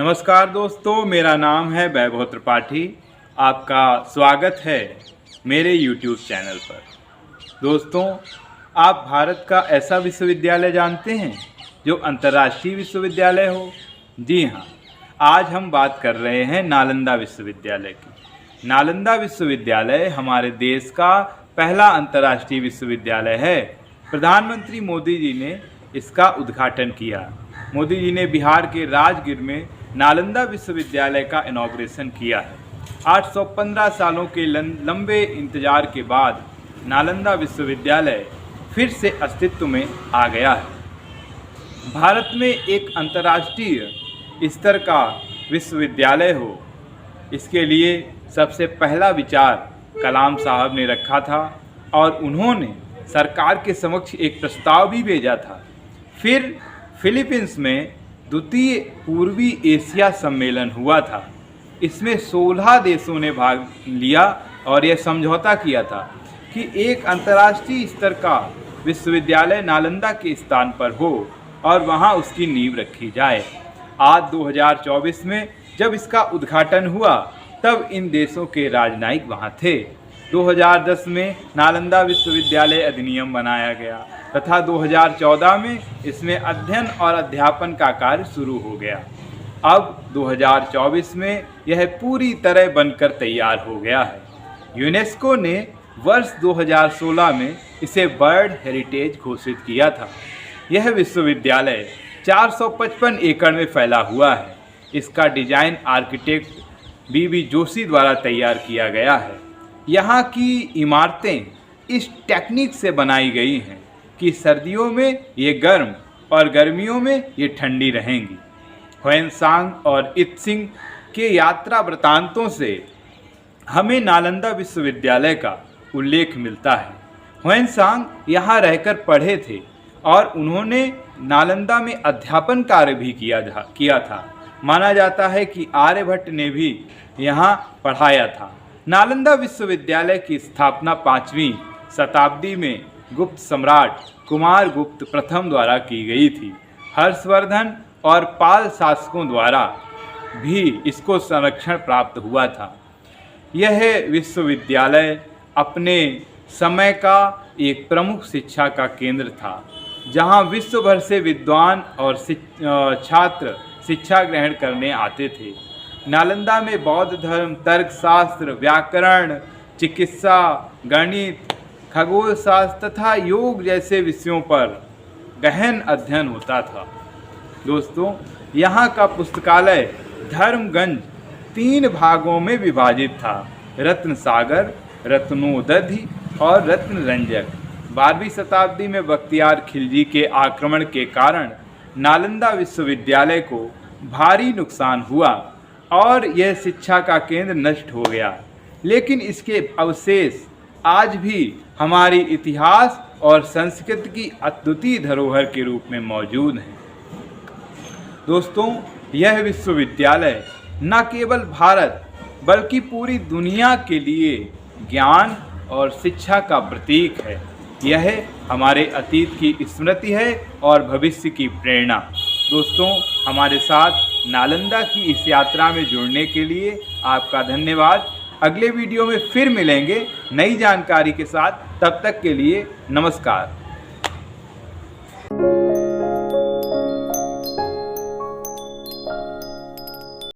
नमस्कार दोस्तों, मेरा नाम है वैभव त्रिपाठी। आपका स्वागत है मेरे YouTube चैनल पर। दोस्तों, आप भारत का ऐसा विश्वविद्यालय जानते हैं जो अंतर्राष्ट्रीय विश्वविद्यालय हो? जी हाँ, आज हम बात कर रहे हैं नालंदा विश्वविद्यालय की। नालंदा विश्वविद्यालय हमारे देश का पहला अंतर्राष्ट्रीय विश्वविद्यालय है। प्रधानमंत्री मोदी जी ने इसका उद्घाटन किया। मोदी जी ने बिहार के राजगीर में नालंदा विश्वविद्यालय का इनॉग्रेशन किया है। 815 सालों के लंबे इंतजार के बाद नालंदा विश्वविद्यालय फिर से अस्तित्व में आ गया है। भारत में एक अंतर्राष्ट्रीय स्तर का विश्वविद्यालय हो, इसके लिए सबसे पहला विचार कलाम साहब ने रखा था और उन्होंने सरकार के समक्ष एक प्रस्ताव भी भेजा था। फिर फिलीपींस में द्वितीय पूर्वी एशिया सम्मेलन हुआ था। इसमें 16 देशों ने भाग लिया और यह समझौता किया था कि एक अंतर्राष्ट्रीय स्तर का विश्वविद्यालय नालंदा के स्थान पर हो और वहां उसकी नींव रखी जाए। आज 2024 में जब इसका उद्घाटन हुआ तब इन देशों के राजनयिक वहां थे। 2010 में नालंदा विश्वविद्यालय अधिनियम बनाया गया तथा 2014 में इसमें अध्ययन और अध्यापन का कार्य शुरू हो गया। अब 2024 में यह पूरी तरह बनकर तैयार हो गया है। यूनेस्को ने वर्ष 2016 में इसे वर्ल्ड हेरिटेज घोषित किया था। यह विश्वविद्यालय 455 एकड़ में फैला हुआ है। इसका डिजाइन आर्किटेक्ट बीबी जोशी द्वारा तैयार किया गया है। यहाँ की इमारतें इस टेक्निक से बनाई गई हैं कि सर्दियों में ये गर्म और गर्मियों में ये ठंडी रहेंगी। ह्वेनसांग और इत्सिंग के यात्रा वृत्तांतों से हमें नालंदा विश्वविद्यालय का उल्लेख मिलता है। ह्वेनसांग यहाँ रहकर पढ़े थे और उन्होंने नालंदा में अध्यापन कार्य भी किया था। माना जाता है कि आर्यभट्ट ने भी यहाँ पढ़ाया था। नालंदा विश्वविद्यालय की स्थापना 5वीं शताब्दी में गुप्त सम्राट कुमारगुप्त प्रथम द्वारा की गई थी। हर्षवर्धन और पाल शासकों द्वारा भी इसको संरक्षण प्राप्त हुआ था। यह विश्वविद्यालय अपने समय का एक प्रमुख शिक्षा का केंद्र था, जहां विश्व भर से विद्वान और छात्र शिक्षा ग्रहण करने आते थे। नालंदा में बौद्ध धर्म, तर्कशास्त्र, व्याकरण, चिकित्सा, गणित, खगोल शास्त्र तथा योग जैसे विषयों पर गहन अध्ययन होता था। दोस्तों, यहाँ का पुस्तकालय धर्मगंज 3 भागों में विभाजित था: रत्न सागर, रत्नोदधि और रत्नरंजक। 12वीं शताब्दी में बख्तियार खिलजी के आक्रमण के कारण नालंदा विश्वविद्यालय को भारी नुकसान हुआ और यह शिक्षा का केंद्र नष्ट हो गया, लेकिन इसके अवशेष आज भी हमारी इतिहास और संस्कृति की अद्वितीय धरोहर के रूप में मौजूद हैं। दोस्तों, यह विश्वविद्यालय न केवल भारत बल्कि पूरी दुनिया के लिए ज्ञान और शिक्षा का प्रतीक है। यह हमारे अतीत की स्मृति है और भविष्य की प्रेरणा। दोस्तों, हमारे साथ नालंदा की इस यात्रा में जुड़ने के लिए आपका धन्यवाद। अगले वीडियो में फिर मिलेंगे नई जानकारी के साथ। तब तक के लिए नमस्कार।